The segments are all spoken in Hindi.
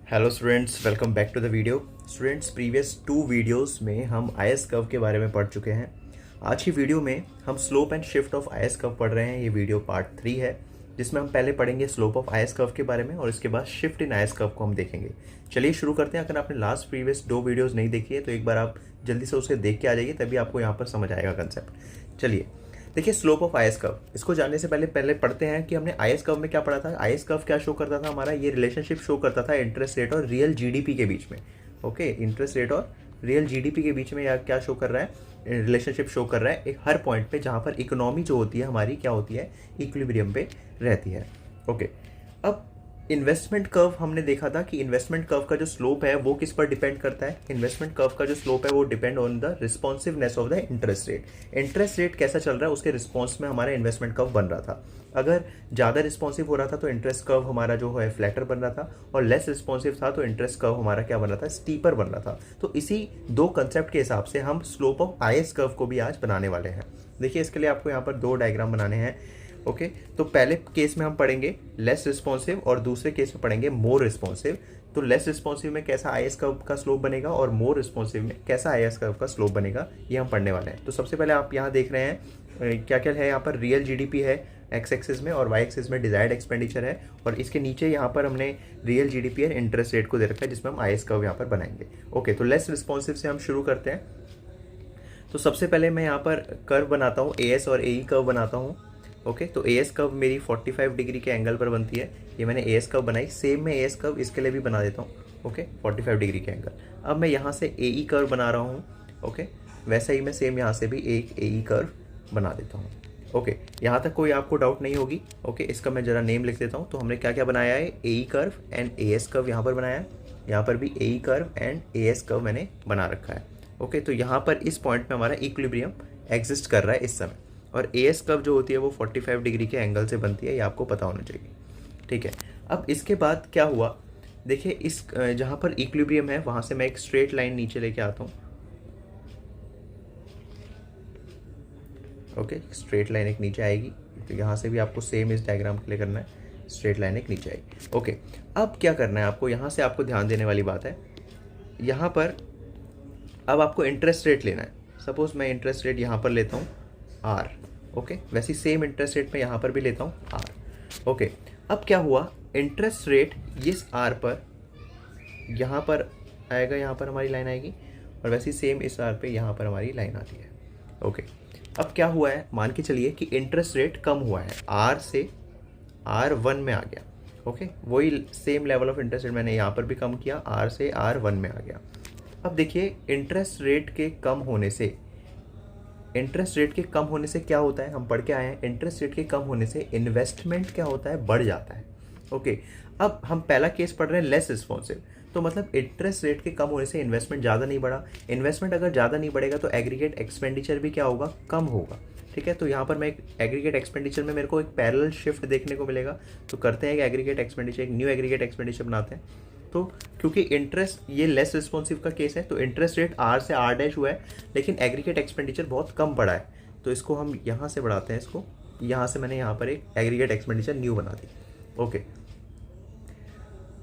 Hello students, welcome back to the video. Students, previous 2 videos में हम आईएस कर्व के बारे में पढ़ चुके हैं। आज की वीडियो में हम slope and shift of IS curve पढ़ रहे हैं। ये वीडियो पार्ट 3 है, जिसमें हम पहले पढ़ेंगे स्लोप ऑफ आईएस कर्व के बारे में और इसके बाद शिफ्ट इन आईएस कर्व को हम देखेंगे। चलिए शुरू करते हैं। अगर आपने लास्ट प्रीवियस 2 वीडियोज़ नहीं देखी है तो एक बार आप जल्दी से उसे देख के आ जाइए, तभी आपको यहाँ पर समझ आएगा कंसेप्ट। चलिए देखिए, स्लोप ऑफ आईएस कर्व, इसको जानने से पहले पढ़ते हैं कि हमने आईएस कर्व में क्या पढ़ा था। आईएस कर्व क्या शो करता था हमारा, ये रिलेशनशिप शो करता था इंटरेस्ट रेट और रियल जीडीपी के बीच में। ओके, इंटरेस्ट रेट और रियल जीडीपी के बीच में या क्या शो कर रहा है, रिलेशनशिप शो कर रहा है एक हर पॉइंट पे जहाँ पर इकोनॉमी जो होती है हमारी क्या होती है, इक्विलिब्रियम पे रहती है। ओके, अब इन्वेस्टमेंट कर्व हमने देखा था कि इन्वेस्टमेंट कर्व का जो स्लोप है वो किस पर डिपेंड करता है। इन्वेस्टमेंट कर्व का जो स्लोप है वो depend on the responsiveness of the interest rate. Interest rate कैसा चल रहा है उसके रिस्पॉन्स में हमारा इन्वेस्टमेंट कर्व बन रहा था। अगर ज़्यादा रिस्पॉन्सिव हो रहा था तो इंटरेस्ट कर्व हमारा जो है फ्लैटर बन रहा था, और लेस रिस्पॉन्सिव था तो इंटरेस्ट कर्व हमारा क्या बन रहा था, स्टीपर बन रहा था। तो इसी दो कंसेप्ट के हिसाब से हम स्लोप ऑफ आईएस कर्व को भी आज बनाने वाले हैं। देखिए, इसके लिए आपको यहाँ पर 2 डायग्राम बनाने हैं। ओके, तो पहले केस में हम पढ़ेंगे लेस रिस्पॉन्सिव और दूसरे केस में पढ़ेंगे मोर रिस्पॉन्सिव। तो लेस रिस्पॉन्सिव में कैसा आईएस कर्व का स्लोप बनेगा और मोर रिस्पॉन्सिव में कैसा आईएस कर्व का स्लोप बनेगा, ये हम पढ़ने वाले हैं। तो सबसे पहले आप यहाँ देख रहे हैं क्या क्या है। यहाँ पर रियल जीडीपी है एक्स एक्सिस में और वाई एक्सिस में डिजायर्ड एक्सपेंडिचर है, और इसके नीचे यहाँ पर हमने रियल जीडीपी और इंटरेस्ट रेट को दे रखा है, जिसमें हम आईएस कर्व यहाँ पर बनाएंगे। ओके, तो लेस रिस्पॉन्सिव से हम शुरू करते हैं। तो सबसे पहले मैं यहाँ पर कर्व बनाता हूँ, एएस और एई कर्व बनाता हूँ। ओके, तो एएस कर्व मेरी 45 डिग्री के एंगल पर बनती है। ये मैंने एएस कर्व बनाई। सेम मैं एएस कर्व इसके लिए भी बना देता हूँ। ओके, 45 डिग्री के एंगल। अब मैं यहाँ से एई कर्व बना रहा हूँ। ओके, वैसा ही मैं सेम यहाँ से भी एक एई कर्व बना देता हूँ। ओके, यहाँ तक कोई आपको डाउट नहीं होगी। ओके, इसका मैं ज़रा नेम लिख देता हूँ। तो हमने क्या क्या बनाया है, एई कर्व एंड एएस कर्व यहाँ पर बनाया है। यहाँ पर भी एई कर्व एंड एएस कर्व मैंने बना रखा है। ओके, तो यहाँ पर इस पॉइंट पे हमारा इक्विलिब्रियम एग्जिस्ट कर रहा है इस समय, और एएस कर्व जो होती है वो 45 डिग्री के एंगल से बनती है, ये आपको पता होना चाहिए। ठीक है, अब इसके बाद क्या हुआ, देखिए इस जहाँ पर इक्विलिब्रियम है वहाँ से मैं एक स्ट्रेट लाइन नीचे लेके आता हूँ। ओके, स्ट्रेट लाइन एक नीचे आएगी। तो यहाँ से भी आपको सेम इस डायग्राम के लिए करना है, स्ट्रेट लाइन एक नीचे आएगी। ओके, अब क्या करना है आपको, यहाँ से आपको ध्यान देने वाली बात है, यहाँ पर अब आपको इंटरेस्ट रेट लेना है। सपोज मैं इंटरेस्ट रेट यहाँ पर लेता हूँ आर। ओके, वैसे सेम इंटरेस्ट रेट मैं यहाँ पर भी लेता हूँ आर। ओके, अब क्या हुआ, इंटरेस्ट रेट इस आर पर यहाँ पर आएगा, यहाँ पर हमारी लाइन आएगी, और वैसे सेम इस आर पे यहाँ पर हमारी लाइन आती है। ओके, अब क्या हुआ है, मान के चलिए कि इंटरेस्ट रेट कम हुआ है, आर से R1 में आ गया। ओके, वही same level of interest rate मैंने यहाँ पर भी कम किया, आर से R1 में आ गया। अब देखिए, इंटरेस्ट रेट के कम होने से क्या होता है, हम पढ़ के आए हैं, इंटरेस्ट रेट के कम होने से इन्वेस्टमेंट क्या होता है, बढ़ जाता है। ओके, अब हम पहला केस पढ़ रहे हैं लेस रिस्पॉन्सिव, तो मतलब इंटरेस्ट रेट के कम होने से इन्वेस्टमेंट ज़्यादा नहीं बढ़ा। इन्वेस्टमेंट अगर ज़्यादा नहीं बढ़ेगा तो एग्रीगेट एक्सपेंडिचर भी क्या होगा, कम होगा। ठीक है, तो यहाँ पर मैं एक एग्रीगेट एक्सपेंडिचर में मेरे को एक पैरेलल शिफ्ट देखने को मिलेगा। तो करते हैं कि एग्रीगेट एक्सपेंडिचर, एक न्यू एग्रीगेट एक्सपेंडिचर बनाते हैं। तो क्योंकि इंटरेस्ट ये लेस रिस्पॉन्सिव का केस है, तो इंटरेस्ट रेट आर से आर डैश हुआ है, लेकिन एग्रीगेट एक्सपेंडिचर बहुत कम पड़ा है। तो इसको हम यहाँ से बढ़ाते हैं, इसको यहाँ से मैंने यहाँ पर एक एग्रीगेट एक्सपेंडिचर न्यू बना दी। ओके,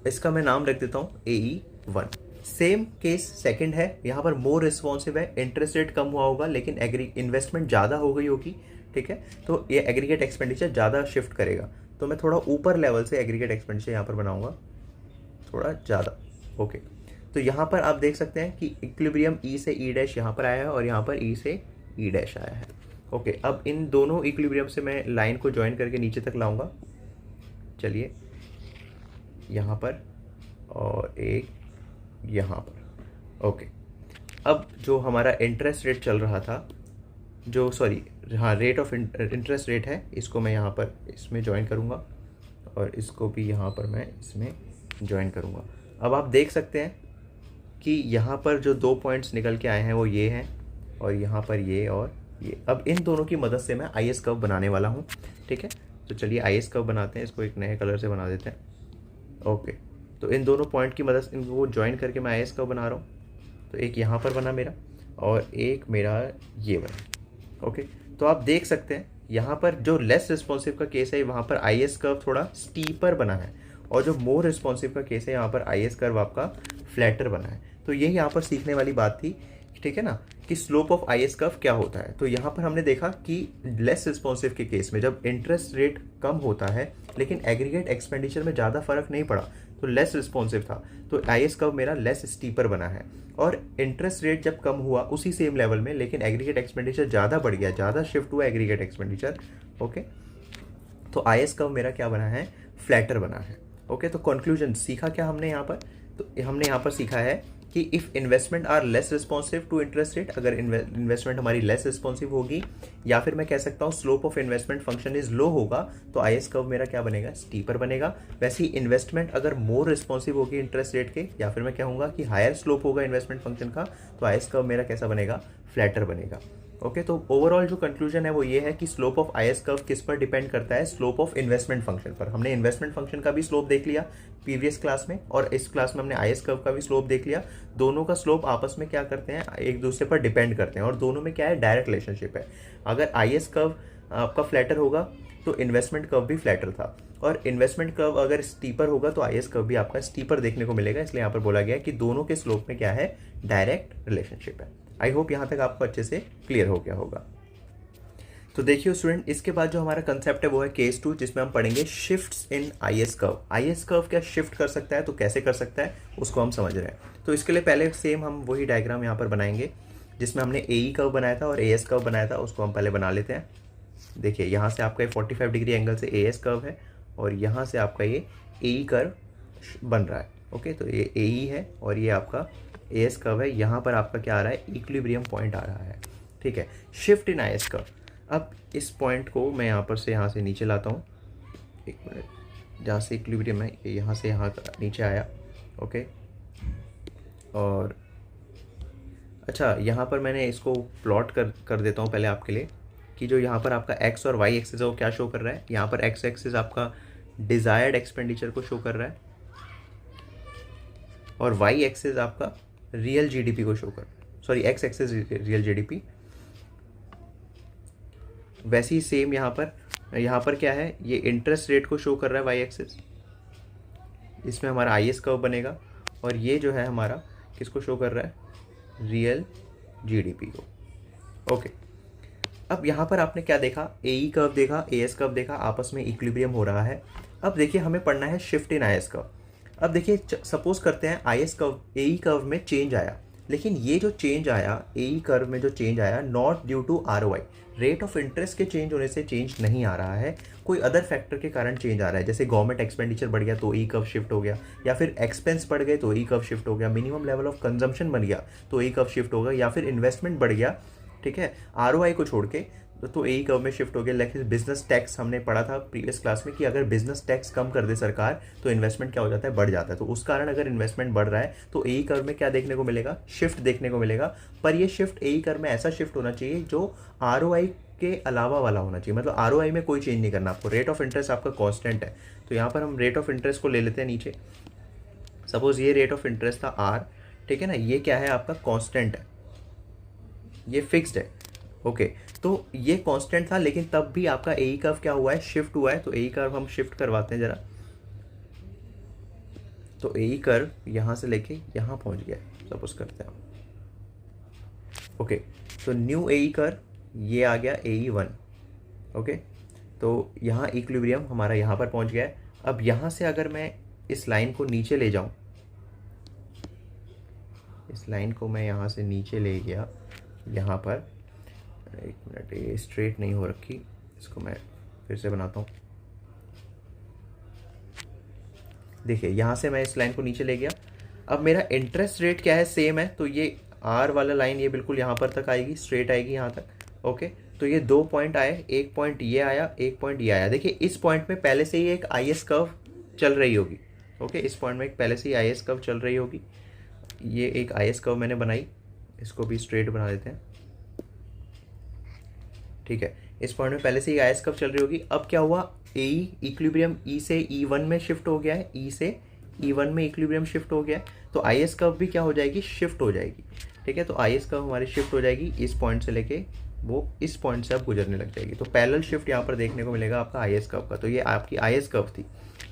इसका मैं नाम रख देता हूँ AE1। सेम केस सेकंड है, यहाँ पर मोर रिस्पॉन्सिव है, इंटरेस्ट रेट कम हुआ होगा लेकिन इन्वेस्टमेंट ज़्यादा हो गई होगी। ठीक है, तो ये एग्रीगेट एक्सपेंडिचर ज़्यादा शिफ्ट करेगा। तो मैं थोड़ा ऊपर लेवल से एग्रीगेट एक्सपेंडिचर यहाँ पर बनाऊंगा, थोड़ा ज़्यादा। ओके, तो यहाँ पर आप देख सकते हैं कि इक्विलिब्रियम E से E डैश यहाँ पर आया है और यहाँ पर E से E डैश आया है। ओके, अब इन दोनों इक्विलिब्रियम से मैं लाइन को ज्वाइन करके नीचे तक लाऊंगा। चलिए, यहाँ पर और एक यहाँ पर। ओके, अब जो हमारा इंटरेस्ट रेट चल रहा था, जो सॉरी हाँ रेट ऑफ इंटरेस्ट रेट है, इसको मैं यहाँ पर इसमें ज्वाइन करूँगा और इसको भी यहाँ पर मैं इसमें ज्वाइन करूँगा। अब आप देख सकते हैं कि यहाँ पर जो 2 पॉइंट्स निकल के आए हैं वो ये हैं, और यहाँ पर ये और ये। अब इन दोनों की मदद से मैं आईएस कर्व बनाने वाला हूँ। ठीक है, तो चलिए आईएस कर्व बनाते हैं, इसको एक नए कलर से बना देते हैं। ओके, तो इन दोनों पॉइंट की मदद से इनको ज्वाइन करके मैं आईएस कर्व बना रहा हूँ। तो एक यहाँ पर बना मेरा और एक मेरा ये बना। ओके, तो आप देख सकते हैं यहाँ पर जो लेस रिस्पॉन्सिव का केस है, वहाँ पर आईएस कर्व थोड़ा स्टीपर बना है, और जो मोर रिस्पॉन्सिव का केस है यहाँ पर आई एस कर्व आपका फ्लैटर बना है। तो यही यहाँ पर सीखने वाली बात थी, ठीक है ना, कि slope of I S curve क्या होता है। तो यहाँ पर हमने देखा कि लेस रिस्पॉन्सिव के केस में जब इंटरेस्ट रेट कम होता है लेकिन एग्रीगेट एक्सपेंडिचर में ज़्यादा फर्क नहीं पड़ा, तो लेस रिस्पॉन्सिव था, तो आई एस कर्व मेरा लेस स्टीपर बना है। और इंटरेस्ट रेट जब कम हुआ उसी सेम लेवल में लेकिन एग्रीगेट एक्सपेंडिचर ज़्यादा बढ़ गया, ज़्यादा शिफ्ट हुआ एग्रीगेट एक्सपेंडिचर, ओके, तो आई एस कर्व मेरा क्या बना है, फ्लैटर बना है। ओके, तो कंक्लूजन सीखा क्या हमने यहाँ पर, तो हमने यहाँ पर सीखा है कि if investment are less responsive to interest rate, अगर इन्वेस्टमेंट हमारी लेस रिस्पॉन्सिव होगी, या फिर मैं कह सकता हूँ slope of investment function is low होगा, तो आई एस कर्व मेरा क्या बनेगा, स्टीपर बनेगा। वैसे ही इन्वेस्टमेंट अगर मोर रिस्पॉन्सिव होगी इंटरेस्ट रेट के, या फिर मैं कहूँगा कि हायर स्लोप होगा इन्वेस्टमेंट फंक्शन का, तो आई एस कर्व मेरा कैसा बनेगा, फ्लैटर बनेगा। ओके, तो ओवरऑल जो कंक्लूजन है वो ये है कि slope of I S curve किस पर डिपेंड करता है, स्लोप ऑफ इन्वेस्टमेंट फंक्शन पर। हमने इन्वेस्टमेंट फंक्शन का भी स्लोप देख लिया प्रीवियस क्लास में, और इस क्लास में हमने आई एस कर्व का भी स्लोप देख लिया। दोनों का स्लोप आपस में क्या करते हैं, एक दूसरे पर डिपेंड करते हैं, और दोनों में क्या है, डायरेक्ट रिलेशनशिप है। अगर आई एस कर्व आपका फ्लैटर होगा तो इन्वेस्टमेंट कर्व भी फ्लैटर था, और इन्वेस्टमेंट कर्व अगर स्टीपर होगा तो आई एस कर्व भी आपका स्टीपर देखने को मिलेगा। इसलिए यहाँ पर बोला गया है कि दोनों के स्लोप में क्या है, डायरेक्ट रिलेशनशिप है। आई होप यहाँ तक आपको अच्छे से क्लियर हो गया होगा। तो देखिए स्टूडेंट, इसके बाद जो हमारा कंसेप्ट है वो है केस 2, जिसमें हम पढ़ेंगे shifts in I S curve. I S curve क्या शिफ्ट कर सकता है, तो कैसे कर सकता है उसको हम समझ रहे हैं। तो इसके लिए पहले सेम हम वही डायग्राम यहाँ पर बनाएंगे जिसमें हमने ए ई कर्व बनाया था और ए एस कर्व बनाया था, उसको हम पहले बना लेते हैं। देखिए यहाँ से आपका 45 डिग्री एंगल से ए एस कर्व है, और यहाँ से आपका ये ए ई कर्व बन रहा है। ओके, तो ये ए ई है और ये आपका ए एस कर्व है। यहाँ पर आपका क्या आ रहा है, इक्विलिब्रियम पॉइंट आ रहा है। ठीक है, shift in I S curve. अब इस पॉइंट को मैं यहाँ से नीचे लाता हूँ, एक मिनट, जहाँ से इक्विलिब्रियम है यहाँ से यहाँ नीचे आया। ओके, और अच्छा यहाँ पर मैंने इसको प्लॉट कर देता हूँ पहले आपके लिए, कि जो यहाँ पर आपका एक्स और वाई एक्सिस है वो क्या शो कर रहा है। यहाँ पर एक्स एक्सिस आपका डिज़ायर्ड एक्सपेंडिचर को शो कर रहा है, और वाई एक्सिस आपका रियल जीडीपी को शो कर रहा है, sorry x axis real GDP. वैसे ही सेम यहाँ पर क्या है, ये इंटरेस्ट रेट को शो कर रहा है वाई एक्सिस, इसमें हमारा आई एस कर्व बनेगा, और ये जो है हमारा किसको शो कर रहा है, रियल जीडीपी को। ओके, अब यहाँ पर आपने क्या देखा, ए ई कर्व देखा, ए एस कर्व देखा, आपस में इक्विलिब्रियम हो रहा है। अब देखिए हमें पढ़ना है shift in I S curve. अब देखिए सपोज करते हैं I S curve, A E curve में चेंज आया, लेकिन ये जो चेंज आया ए ई कर्व में, जो चेंज आया not due to R O I, rate of interest के चेंज होने से चेंज नहीं आ रहा है, कोई अदर फैक्टर के कारण चेंज आ रहा है। जैसे गवर्नमेंट एक्सपेंडिचर बढ़ गया तो ई कर्व शिफ्ट हो गया, या फिर एक्सपेंस बढ़ गए तो ई कर्व शिफ्ट हो गया, मिनिमम लेवल ऑफ कंजम्पशन बन गया तो ई कर्व शिफ्ट होगा, या फिर इन्वेस्टमेंट बढ़ गया, ठीक है, आर ओ आई को छोड़ के, तो ए कर्व में शिफ्ट हो गया। लेकिन बिजनेस टैक्स हमने पढ़ा था प्रीवियस क्लास में कि अगर बिजनेस टैक्स कम कर दे सरकार तो इन्वेस्टमेंट क्या हो जाता है, बढ़ जाता है। तो उस कारण अगर इन्वेस्टमेंट बढ़ रहा है तो ए कर्व में क्या देखने को मिलेगा, शिफ्ट देखने को मिलेगा। पर ये शिफ्ट ए कर्व में ऐसा शिफ्ट होना चाहिए जो आर ओ आई के अलावा वाला होना चाहिए, मतलब आर ओ आई में कोई चेंज नहीं करना आपको। रेट ऑफ इंटरेस्ट आपका कॉन्स्टेंट है, तो यहाँ पर हम रेट ऑफ इंटरेस्ट को ले लेते हैं नीचे। सपोज ये रेट ऑफ इंटरेस्ट था आर, ठीक है ना, ये क्या है आपका कॉन्स्टेंट है, ये फिक्स्ड है। ओके, तो ये कांस्टेंट था, लेकिन तब भी आपका ए कर्व क्या हुआ है, शिफ्ट हुआ है। तो ए कर्व हम शिफ्ट करवाते हैं जरा, तो ए कर्व यहाँ से लेके यहाँ पहुँच गया, सपोज करते हैं। ओके, तो न्यू ए कर्व ये आ गया AE1। ओके, तो यहाँ इक्विलिब्रियम हमारा यहाँ पर पहुँच गया है। अब यहाँ से अगर मैं इस लाइन को नीचे ले जाऊँ, इस लाइन को मैं यहाँ से नीचे ले गया, यहाँ पर एक मिनट, ये स्ट्रेट नहीं हो रखी, इसको मैं फिर से बनाता हूँ। देखिए यहाँ से मैं इस लाइन को नीचे ले गया। अब मेरा इंटरेस्ट रेट क्या है, सेम है, तो ये आर वाला लाइन ये बिल्कुल यहाँ पर तक आएगी, स्ट्रेट आएगी यहाँ तक। ओके, तो ये 2 पॉइंट आए, एक पॉइंट ये आया, एक पॉइंट ये आया। देखिए इस पॉइंट में पहले से ही एक आई एस कर्व चल रही होगी। ओके, इस पॉइंट में एक पहले से ही आई एस कर्व चल रही होगी। ये एक आई एस कर्व मैंने बनाई, इसको भी स्ट्रेट बना देते हैं। ठीक है, इस पॉइंट में पहले से ही आई एस कर्व चल रही होगी। अब क्या हुआ, ए इक्विलिब्रियम ई से E1 में शिफ्ट हो गया है, ई से E1 में इक्विलिब्रियम शिफ्ट हो गया है, तो आई एस कर्व भी क्या हो जाएगी, शिफ्ट हो जाएगी। ठीक है, तो आई एस कर्व हमारी शिफ्ट हो जाएगी, इस पॉइंट से लेके वो इस पॉइंट से अब गुजरने लग जाएगी। तो पैरेलल शिफ्ट यहाँ पर देखने को मिलेगा आपका आई एस कर्व का। तो ये आपकी आई एस कर्व थी।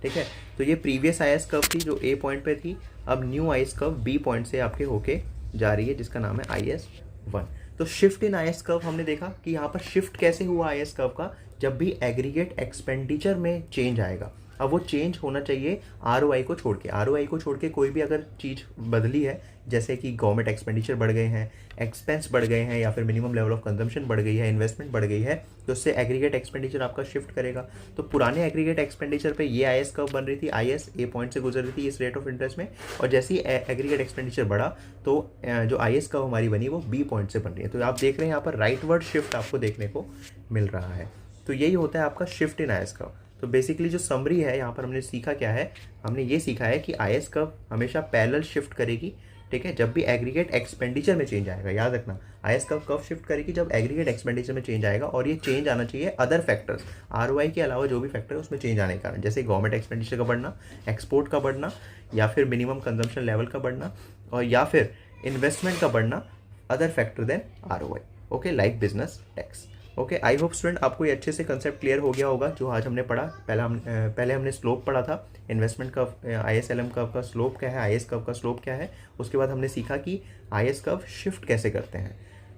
ठीक है। तो ये प्रीवियस आईएस कर्व थी जो ए पॉइंट पे थी, अब new IS curve B point से आपके होके जा रही है जिसका नाम है IS1। तो शिफ्ट इन आईएस कर्व हमने देखा कि यहाँ पर शिफ्ट कैसे हुआ आईएस कर्व का, जब भी एग्रीगेट एक्सपेंडिचर में चेंज आएगा। अब वो चेंज होना चाहिए ROI को छोड़ के। ROI को छोड़ के कोई भी अगर चीज़ बदली है, जैसे कि गवर्नमेंट एक्सपेंडिचर बढ़ गए हैं, एक्सपेंस बढ़ गए हैं, या फिर मिनिमम लेवल ऑफ कंजम्पशन बढ़ गई है, इन्वेस्टमेंट बढ़ गई है, तो उससे एग्रीगेट एक्सपेंडिचर आपका शिफ्ट करेगा। तो पुराने एग्रीगेट एक्सपेंडिचर पे ये आईएस कर्व बन रही थी, IS ए पॉइंट से गुजर रही थी इस रेट ऑफ इंटरेस्ट में, और जैसे ही एग्रीगेट एक्सपेंडिचर बढ़ा तो जो IS कर्व हमारी बनी वो बी पॉइंट से बन रही है। तो आप देख रहे हैं यहाँ पर राइटवर्ड शिफ्ट आपको देखने को मिल रहा है। तो यही होता है आपका शिफ्ट इन आईएस कर्व। तो बेसिकली जो समरी है यहाँ पर हमने सीखा क्या है, हमने ये सीखा है कि आईएस कर्व हमेशा पैरेलल शिफ्ट करेगी, ठीक है, जब भी एग्रीगेट एक्सपेंडिचर में चेंज आएगा। याद रखना, आईएस कर्व कब शिफ्ट करेगी, जब एग्रीगेट एक्सपेंडिचर में चेंज आएगा, और ये चेंज आना चाहिए अदर फैक्टर्स, ROI के अलावा जो भी फैक्टर है उसमें चेंज आने के कारण, जैसे गवर्नमेंट एक्सपेंडिचर का बढ़ना, एक्सपोर्ट का बढ़ना, या फिर मिनिमम कंजम्पशन लेवल का बढ़ना, और या फिर इन्वेस्टमेंट का बढ़ना, other factor than ROI। Okay, like business tax. Okay, I hope student आपको ये अच्छे से कंसेप्ट क्लियर हो गया होगा जो आज हमने पढ़ा। पहले हमने स्लोप पढ़ा था, इन्वेस्टमेंट कर्व, ISLM कर्व का स्लोप क्या है, IS कर्व का स्लोप क्या है। उसके बाद हमने सीखा कि IS कर्व शिफ्ट कैसे करते हैं।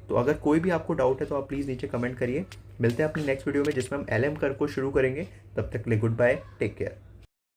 तो अगर कोई भी आपको डाउट है तो आप प्लीज़ नीचे कमेंट करिए। मिलते हैं अपनी नेक्स्ट वीडियो में जिसमें हम LM कर्व को शुरू करेंगे। तब तक के लिए गुड बाय, टेक केयर।